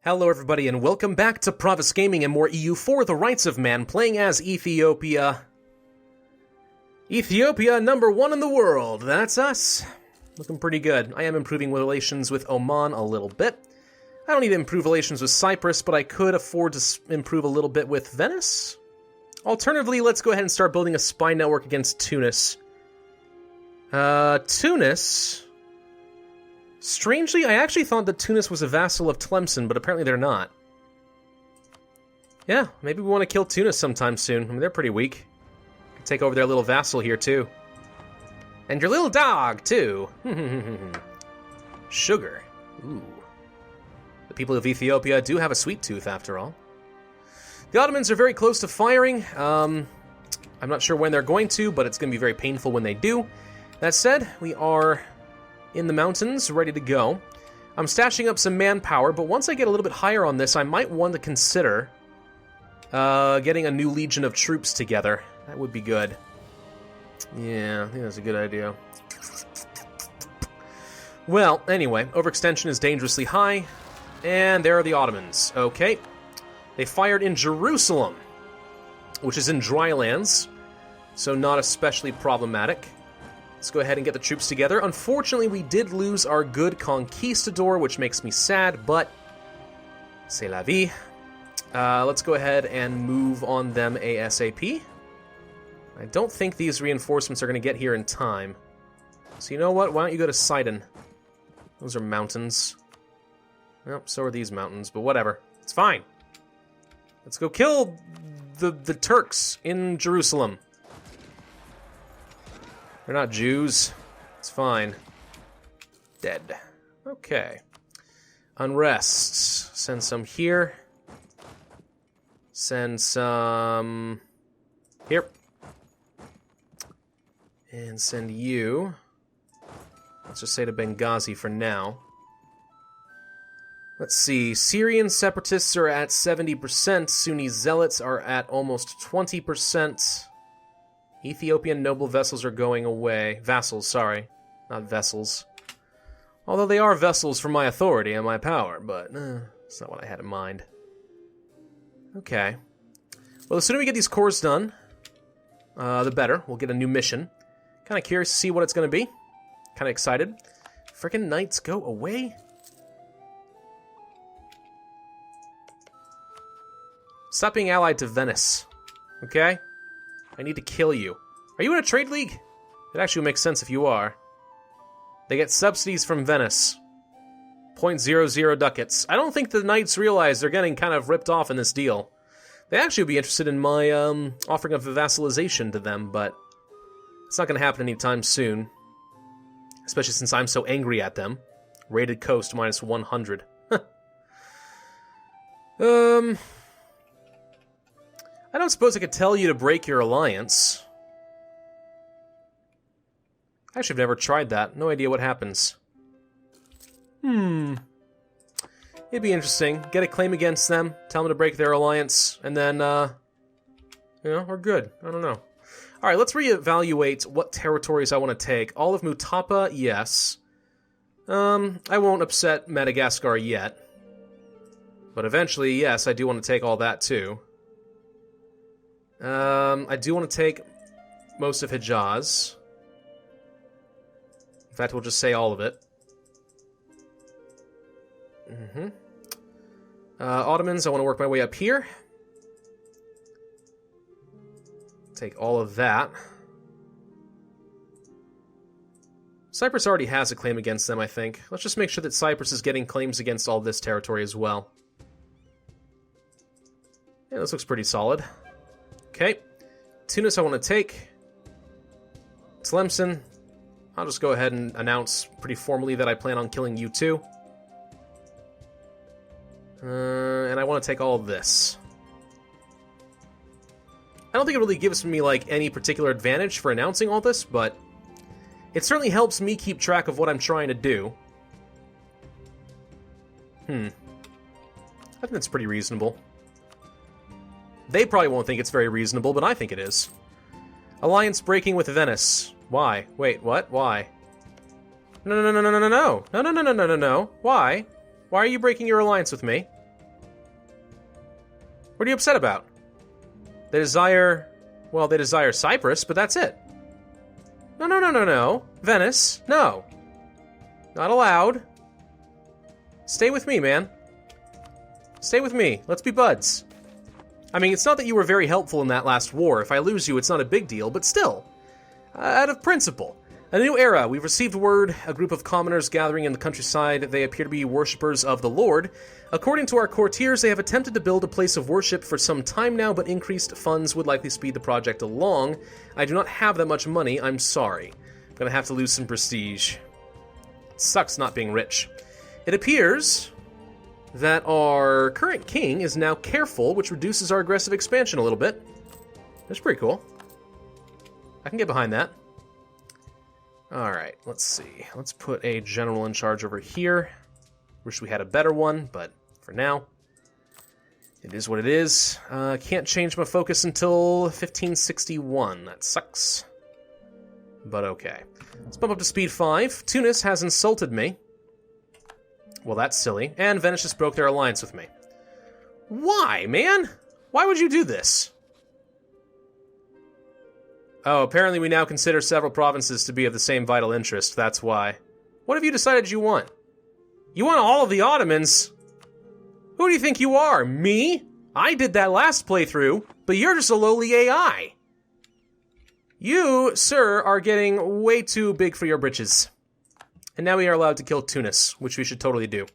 Hello everybody and welcome back to Pravus Gaming and more EU for the Rights of Man, playing as Ethiopia. Ethiopia, #1 in the world, that's us. Looking pretty good. I am improving relations with Oman a little bit. I don't need to improve relations with Cyprus, but I could afford to improve a little bit with Venice. Alternatively, let's go ahead and start building a spy network against Tunis. Tunis... Strangely, I actually thought that Tunis was a vassal of Tlemcen, but apparently they're not. Yeah, maybe we want to kill Tunis sometime soon. I mean, they're pretty weak. Could take over their little vassal here, too. And your little dog, too. Sugar. Ooh. The people of Ethiopia do have a sweet tooth, after all. The Ottomans are very close to firing. I'm not sure when they're going to, but it's going to be very painful when they do. That said, we are in the mountains, ready to go. I'm stashing up some manpower, but once I get a little bit higher on this, I might want to consider getting a new legion of troops together. That would be good. Yeah, I think that's a good idea. Well, anyway, overextension is dangerously high, and there are the Ottomans. Okay. They fired in Jerusalem, which is in dry lands, so not especially problematic. Let's go ahead and get the troops together. Unfortunately, we did lose our good conquistador, which makes me sad, but c'est la vie. Let's go ahead and move on them ASAP. I don't think these reinforcements are going to get here in time. So you know what? Why don't you go to Sidon? Those are mountains. Well, so are these mountains, but whatever. It's fine. Let's go kill the Turks in Jerusalem. They're not Jews. It's fine. Dead. Okay. Unrests. Send some here. Send some here. And send you. Let's just say to Benghazi for now. Let's see. Syrian separatists are at 70%. Sunni zealots are at almost 20%. Ethiopian noble vessels are going away. Vassals, sorry. Not vessels. Although they are vessels for my authority and my power, but it's not what I had in mind. Okay. Well, the sooner we get these cores done, the better. We'll get a new mission. Kind of curious to see what it's going to be. Kind of excited. Frickin' knights, go away. Stop being allied to Venice. Okay? I need to kill you. Are you in a trade league? It actually makes sense if you are. They get subsidies from Venice. 0.00 ducats. I don't think the knights realize they're getting kind of ripped off in this deal. They actually would be interested in my offering of a vassalization to them, but it's not going to happen anytime soon. Especially since I'm so angry at them. Rated coast minus 100. I don't suppose I could tell you to break your alliance. I actually have never tried that. No idea what happens. It'd be interesting. Get a claim against them, tell them to break their alliance, and then, we're good. I don't know. Alright, let's reevaluate what territories I want to take. All of Mutapa, yes. I won't upset Madagascar yet. But eventually, yes, I do want to take all that too. I do want to take most of Hijaz. In fact, we'll just say all of it. Ottomans, I want to work my way up here. Take all of that. Cyprus already has a claim against them, I think. Let's just make sure that Cyprus is getting claims against all this territory as well. Yeah, this looks pretty solid. Okay, Tunis I want to take. Tlemcen, I'll just go ahead and announce pretty formally that I plan on killing you too. And I want to take all of this. I don't think it really gives me, like, any particular advantage for announcing all this, but it certainly helps me keep track of what I'm trying to do. I think that's pretty reasonable. They probably won't think it's very reasonable, but I think it is. Alliance breaking with Venice. Why? Wait, what? Why? No. Why? Why are you breaking your alliance with me? What are you upset about? They desire... Well, they desire Cyprus, but that's it. No, no, no, no, no. Venice, no. Not allowed. Stay with me, man. Stay with me. Let's be buds. I mean, it's not that you were very helpful in that last war. If I lose you, it's not a big deal, but still. Out of principle. A new era. We've received word. A group of commoners gathering in the countryside. They appear to be worshippers of the Lord. According to our courtiers, they have attempted to build a place of worship for some time now, but increased funds would likely speed the project along. I do not have that much money. I'm sorry. I'm gonna have to lose some prestige. It sucks not being rich. It appears that our current king is now careful, which reduces our aggressive expansion a little bit. That's pretty cool. I can get behind that. Alright, let's see. Let's put a general in charge over here. Wish we had a better one, but for now, it is what it is. Can't change my focus until 1561. That sucks. But okay. Let's bump up to speed 5. Tunis has insulted me. Well, that's silly. And Venice just broke their alliance with me. Why, man? Why would you do this? Oh, apparently we now consider several provinces to be of the same vital interest. That's why. What have you decided you want? You want all of the Ottomans? Who do you think you are? Me? I did that last playthrough, but you're just a lowly AI. You, sir, are getting way too big for your britches. And now we are allowed to kill Tunis, which we should totally do.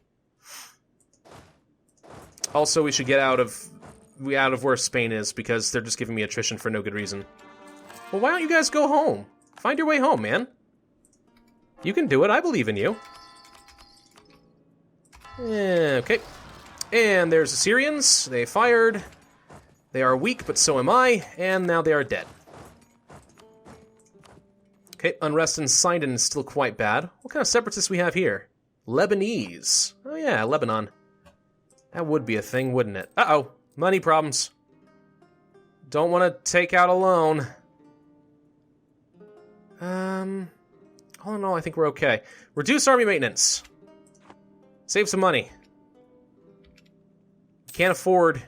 Also, we should get out of where Spain is, because they're just giving me attrition for no good reason. Well, why don't you guys go home? Find your way home, man. You can do it. I believe in you. Okay. And there's the Syrians. They fired. They are weak, but so am I. And now they are dead. Okay, unrest in Sidon is still quite bad. What kind of separatists we have here? Lebanese. Oh yeah, Lebanon. That would be a thing, wouldn't it? Uh-oh. Money problems. Don't want to take out a loan. All in all, I think we're okay. Reduce army maintenance. Save some money. Can't afford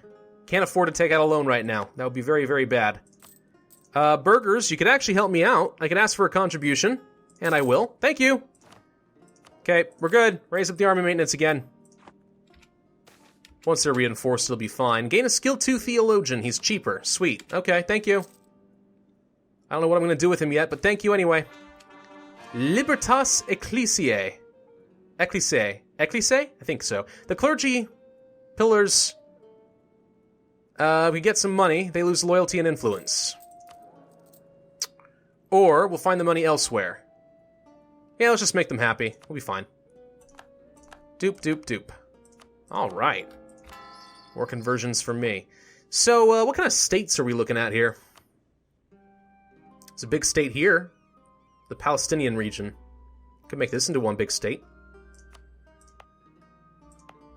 to take out a loan right now. That would be very, very bad. Burgers, you could actually help me out. I could ask for a contribution, and I will. Thank you. Okay, we're good. Raise up the army maintenance again. Once they're reinforced, it'll be fine. Gain a skill 2 theologian. He's cheaper. Sweet. Okay, thank you. I don't know what I'm going to do with him yet, but thank you anyway. Libertas Ecclesiae. Ecclesiae? I think so. The clergy pillars, we get some money. They lose loyalty and influence. Or we'll find the money elsewhere. Yeah, let's just make them happy. We'll be fine. Doop, doop, doop. All right. More conversions for me. So, what kind of states are we looking at here? There's a big state here. The Palestinian region. Could make this into one big state.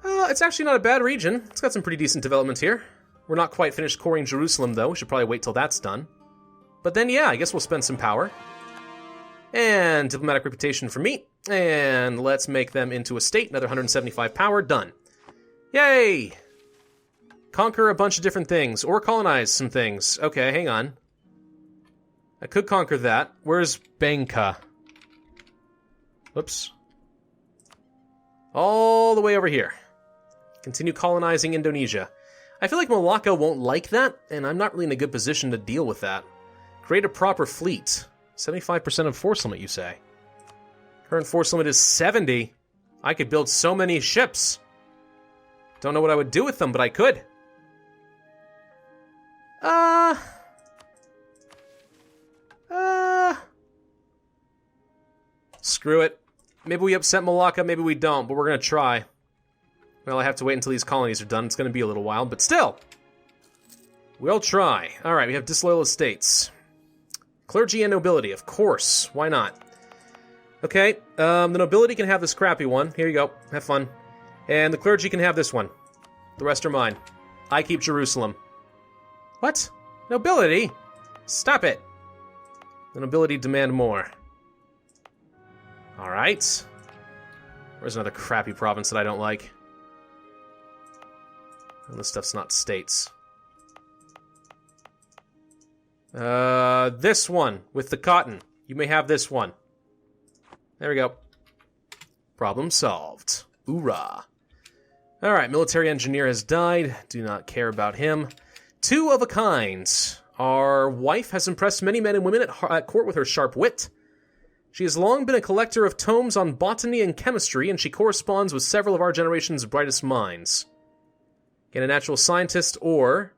It's actually not a bad region. It's got some pretty decent development here. We're not quite finished coring Jerusalem, though. We should probably wait till that's done. But then, yeah, I guess we'll spend some power. And diplomatic reputation for me. And let's make them into a state. Another 175 power. Done. Yay! Conquer a bunch of different things. Or colonize some things. Okay, hang on. I could conquer that. Where's Bangka? Whoops. All the way over here. Continue colonizing Indonesia. I feel like Malacca won't like that, and I'm not really in a good position to deal with that. Create a proper fleet. 75% of force limit, you say? Current force limit is 70. I could build so many ships. Don't know what I would do with them, but I could. Screw it. Maybe we upset Malacca, maybe we don't, but we're gonna try. Well, I have to wait until these colonies are done. It's gonna be a little while, but still! We'll try. Alright, we have disloyal estates. Clergy and nobility, of course. Why not? Okay, the nobility can have this crappy one. Here you go. Have fun. And the clergy can have this one. The rest are mine. I keep Jerusalem. What? Nobility? Stop it! The nobility demand more. Alright. Where's another crappy province that I don't like? And this stuff's not states. This one with the cotton. You may have this one. There we go. Problem solved. Hoorah. Alright, military engineer has died. Do not care about him. Two of a kind. Our wife has impressed many men and women at court with her sharp wit. She has long been a collector of tomes on botany and chemistry, and she corresponds with several of our generation's brightest minds. Get a natural scientist, or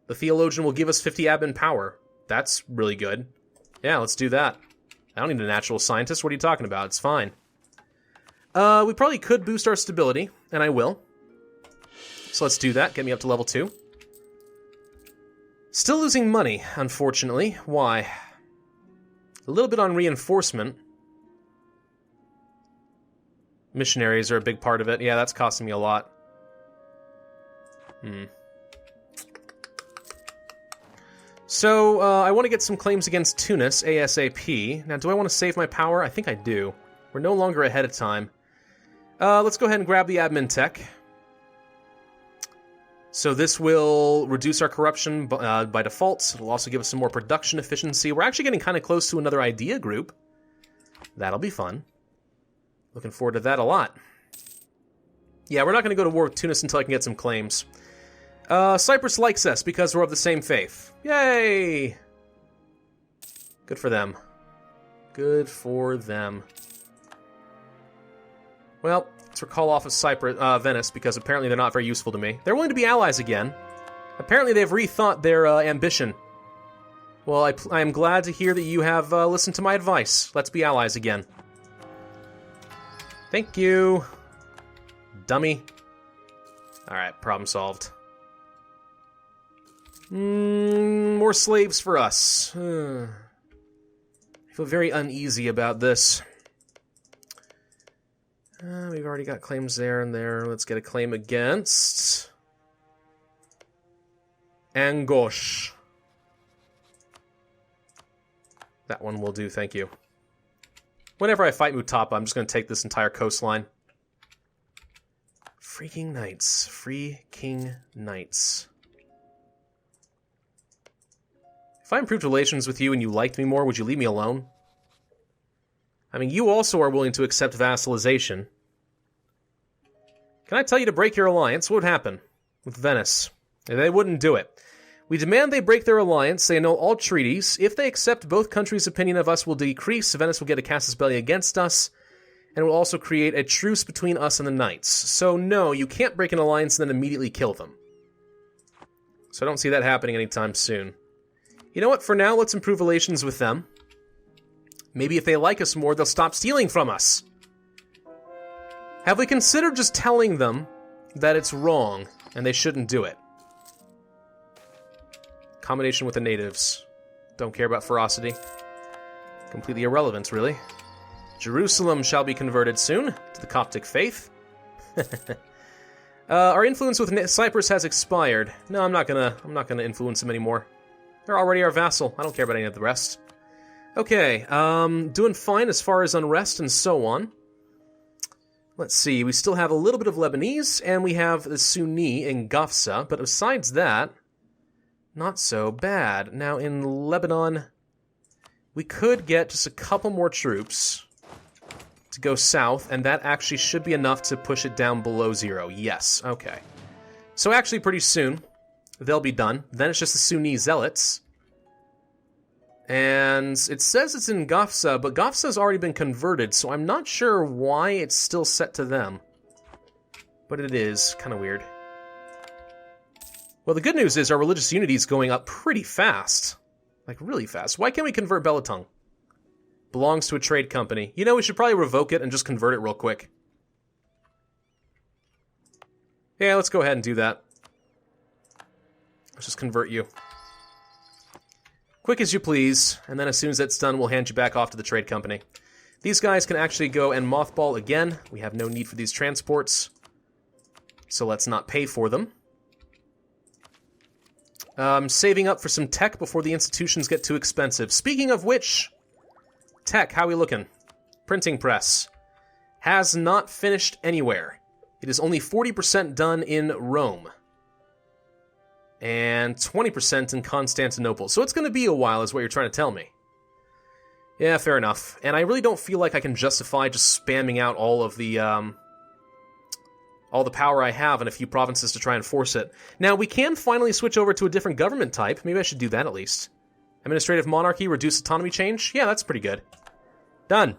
the theologian will give us 50 admin power. That's really good. Yeah, let's do that. I don't need a natural scientist. What are you talking about? It's fine. We probably could boost our stability, and I will. So let's do that. Get me up to level 2. Still losing money, unfortunately. Why? A little bit on reinforcement. Missionaries are a big part of it. Yeah, that's costing me a lot. So, I want to get some claims against Tunis, ASAP. Now, do I want to save my power? I think I do. We're no longer ahead of time. Let's go ahead and grab the admin tech. So this will reduce our corruption by default. It'll also give us some more production efficiency. We're actually getting kind of close to another idea group. That'll be fun. Looking forward to that a lot. Yeah, we're not going to go to war with Tunis until I can get some claims. Cyprus likes us because we're of the same faith. Yay! Good for them. Good for them. Well, let's recall off of Cyprus, Venice, because apparently they're not very useful to me. They're willing to be allies again. Apparently they've rethought their ambition. Well, I am glad to hear that you have listened to my advice. Let's be allies again. Thank you. Dummy. Alright, problem solved. More slaves for us. I feel very uneasy about this. We've already got claims there and there. Let's get a claim against Angosh. That one will do, thank you. Whenever I fight Mutapa, I'm just going to take this entire coastline. Freaking knights. Freaking knights. If I improved relations with you and you liked me more, would you leave me alone? I mean, you also are willing to accept vassalization. Can I tell you to break your alliance? What would happen with Venice? They wouldn't do it. We demand they break their alliance, they annul all treaties. If they accept both countries' opinion of us will decrease, Venice will get a casus belli against us, and it will also create a truce between us and the knights. So no, you can't break an alliance and then immediately kill them. So I don't see that happening anytime soon. You know what, for now, let's improve relations with them. Maybe if they like us more, they'll stop stealing from us. Have we considered just telling them that it's wrong and they shouldn't do it? Combination with the natives. Don't care about ferocity. Completely irrelevant, really. Jerusalem shall be converted soon to the Coptic faith. Our influence with Cyprus has expired. No, I'm not gonna influence them anymore. They're already our vassal. I don't care about any of the rest. Okay, doing fine as far as unrest and so on. Let's see, we still have a little bit of Lebanese, and we have the Sunni in Gafsa, but besides that, not so bad. Now, in Lebanon, we could get just a couple more troops to go south, and that actually should be enough to push it down below 0. Yes, okay. So actually, pretty soon, they'll be done. Then it's just the Sunni zealots. And it says it's in Gafsa, but Gafsa's already been converted, so I'm not sure why it's still set to them. But it is. Kind of weird. Well, the good news is our religious unity is going up pretty fast. Like, really fast. Why can't we convert Belatung? Belongs to a trade company. You know, we should probably revoke it and just convert it real quick. Yeah, let's go ahead and do that. Let's just convert you. Quick as you please, and then as soon as that's done, we'll hand you back off to the trade company. These guys can actually go and mothball again. We have no need for these transports, so let's not pay for them. Saving up for some tech before the institutions get too expensive. Speaking of which, tech, how we looking? Printing press. Has not finished anywhere. It is only 40% done in Rome. And 20% in Constantinople. So it's going to be a while is what you're trying to tell me. Yeah, fair enough. And I really don't feel like I can justify just spamming out all the power I have in a few provinces to try and force it. Now, we can finally switch over to a different government type. Maybe I should do that at least. Administrative monarchy, reduce autonomy change. Yeah, that's pretty good. Done.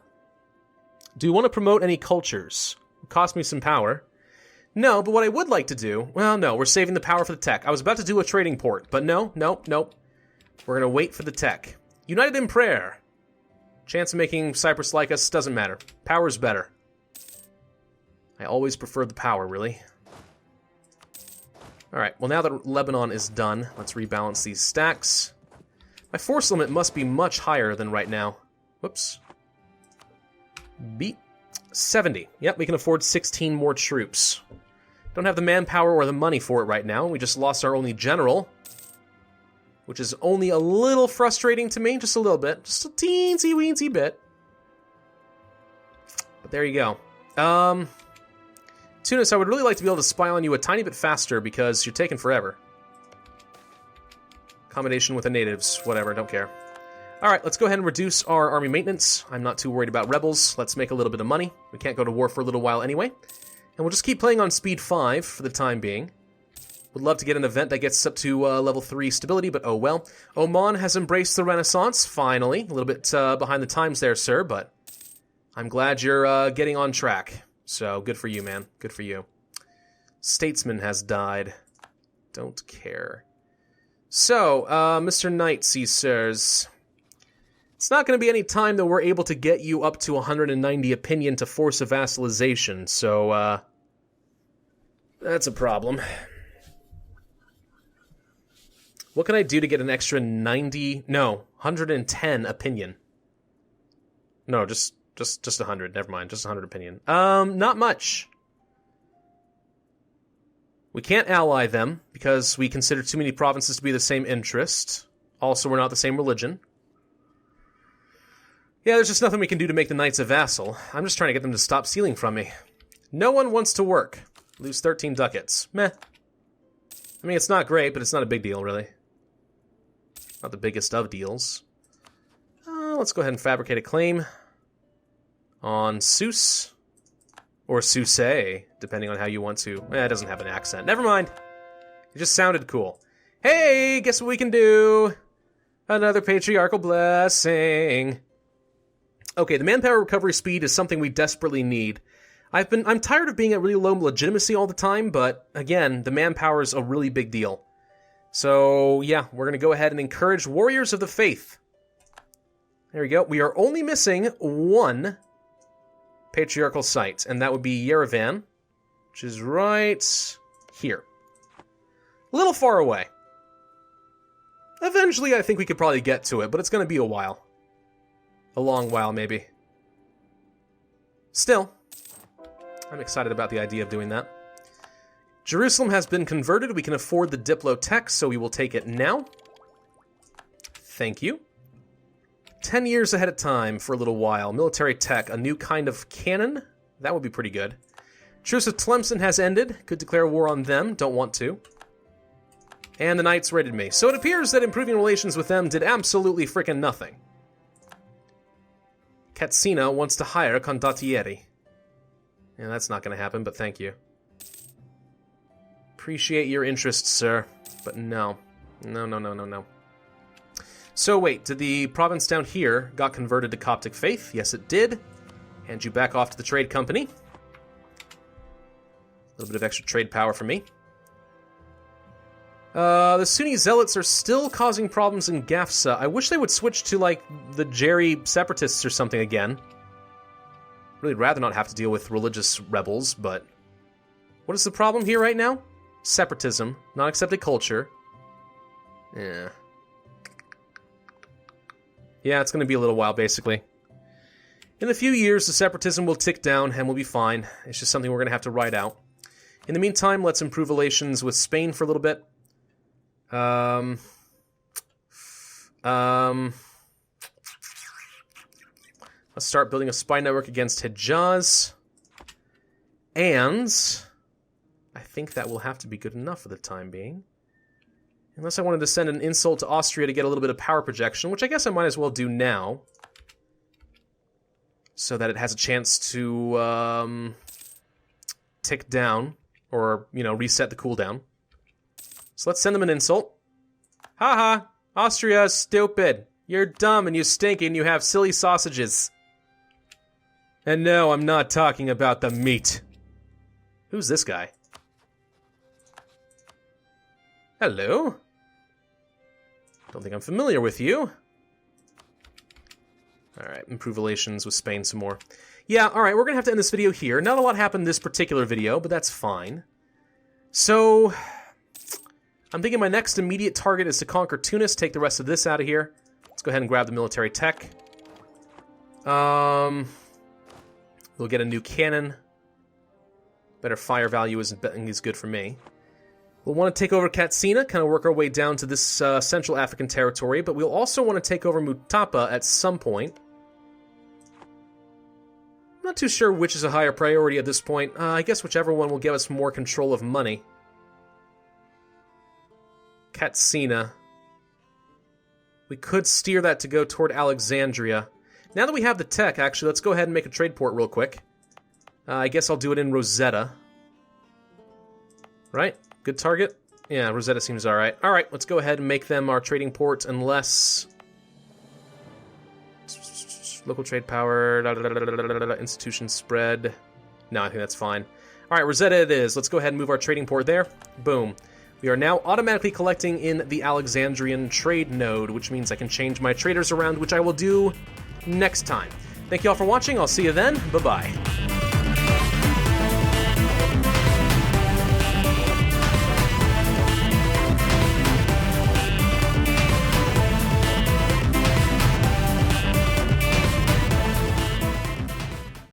Do you want to promote any cultures? It cost me some power. No, but what I would like to do... Well, no, we're saving the power for the tech. I was about to do a trading port, but no. We're going to wait for the tech. United in prayer. Chance of making Cyprus like us doesn't matter. Power's better. I always prefer the power, really. Alright, well now that Lebanon is done, let's rebalance these stacks. My force limit must be much higher than right now. Whoops. Beat. 70. Yep, we can afford 16 more troops. Don't have the manpower or the money for it right now. We just lost our only general, which is only a little frustrating to me. Just a little bit. Just a teensy-weensy bit. But there you go. Tunis, I would really like to be able to spy on you a tiny bit faster because you're taking forever. Accommodation with the natives. Whatever, don't care. Alright, let's go ahead and reduce our army maintenance. I'm not too worried about rebels. Let's make a little bit of money. We can't go to war for a little while anyway. And we'll just keep playing on speed 5 for the time being. Would love to get an event that gets up to level 3 stability, but oh well. Oman has embraced the Renaissance, finally. A little bit behind the times there, sir, but I'm glad you're getting on track. So, good for you, man. Good for you. Statesman has died. Don't care. So, Mr. Knight, sirs. It's not going to be any time that we're able to get you up to 190 opinion to force a vassalization, so, that's a problem. What can I do to get an extra 90... No, 110 opinion. No, just 100. Never mind, just 100 opinion. Not much. We can't ally them, because we consider too many provinces to be the same interest. Also, we're not the same religion. Yeah, there's just nothing we can do to make the knights a vassal. I'm just trying to get them to stop stealing from me. No one wants to work. Lose 13 ducats. Meh. I mean, it's not great, but it's not a big deal, really. Not the biggest of deals. Let's go ahead and fabricate a claim on Seuss. Or Susse, depending on how you want to. It doesn't have an accent. Never mind. It just sounded cool. Hey, guess what we can do? Another patriarchal blessing. Okay, the manpower recovery speed is something we desperately need. I'm tired of being at really low legitimacy all the time, but again, the manpower is a really big deal. So, yeah, we're going to go ahead and encourage Warriors of the Faith. There we go. We are only missing one patriarchal site, and that would be Yerevan, which is right here. A little far away. Eventually, I think we could probably get to it, but it's going to be a while. A long while, maybe. Still, I'm excited about the idea of doing that. Jerusalem has been converted. We can afford the Diplo tech, so we will take it now. Thank you. 10 years ahead of time for a little while. Military tech, a new kind of cannon. That would be pretty good. Truce with Tlemcen has ended. Could declare war on them. Don't want to. And the Knights raided me. So it appears that improving relations with them did absolutely frickin' nothing. Katsina wants to hire condottieri. Yeah, that's not going to happen, but thank you. Appreciate your interest, sir. But no. No. So wait, did the province down here got converted to Coptic faith? Yes, it did. Hand you back off to the trade company. A little bit of extra trade power for me. The Sunni zealots are still causing problems in Gafsa. I wish they would switch to, like, the Jerry separatists or something again. Really rather not have to deal with religious rebels, but... What is the problem here right now? Separatism, not accepted culture. Yeah. Yeah, it's going to be a little while, basically. In a few years, the separatism will tick down and we'll be fine. It's just something we're going to have to ride out. In the meantime, let's improve relations with Spain for a little bit. Let's start building a spy network against Hejaz. And I think that will have to be good enough for the time being. Unless I wanted to send an insult to Austria to get a little bit of power projection, which I guess I might as well do now. So that it has a chance to tick down, or, you know, reset the cooldown. So let's send them an insult. Haha, Austria is stupid. You're dumb and you stink and you have silly sausages. And no, I'm not talking about the meat. Who's this guy? Hello? Don't think I'm familiar with you. Alright, improve relations with Spain some more. Yeah, alright, we're gonna have to end this video here. Not a lot happened in this particular video, but that's fine. So, I'm thinking my next immediate target is to conquer Tunis, take the rest of this out of here. Let's go ahead and grab the military tech. We'll get a new cannon. Better fire value is good for me. We'll want to take over Katsina, kind of work our way down to this Central African territory, but we'll also want to take over Mutapa at some point. I'm not too sure which is a higher priority at this point. I guess whichever one will give us more control of money. Katsina. We could steer that to go toward Alexandria. Now that we have the tech, actually, let's go ahead and make a trade port real quick. I guess I'll do it in Rosetta. Right? Good target? Yeah, Rosetta seems alright. Alright, let's go ahead and make them our trading port, unless... Local trade power, institution spread... No, I think that's fine. Alright, Rosetta it is. Let's go ahead and move our trading port there. Boom. We are now automatically collecting in the Alexandrian trade node, which means I can change my traders around, which I will do next time. Thank you all for watching. I'll see you then. Bye-bye.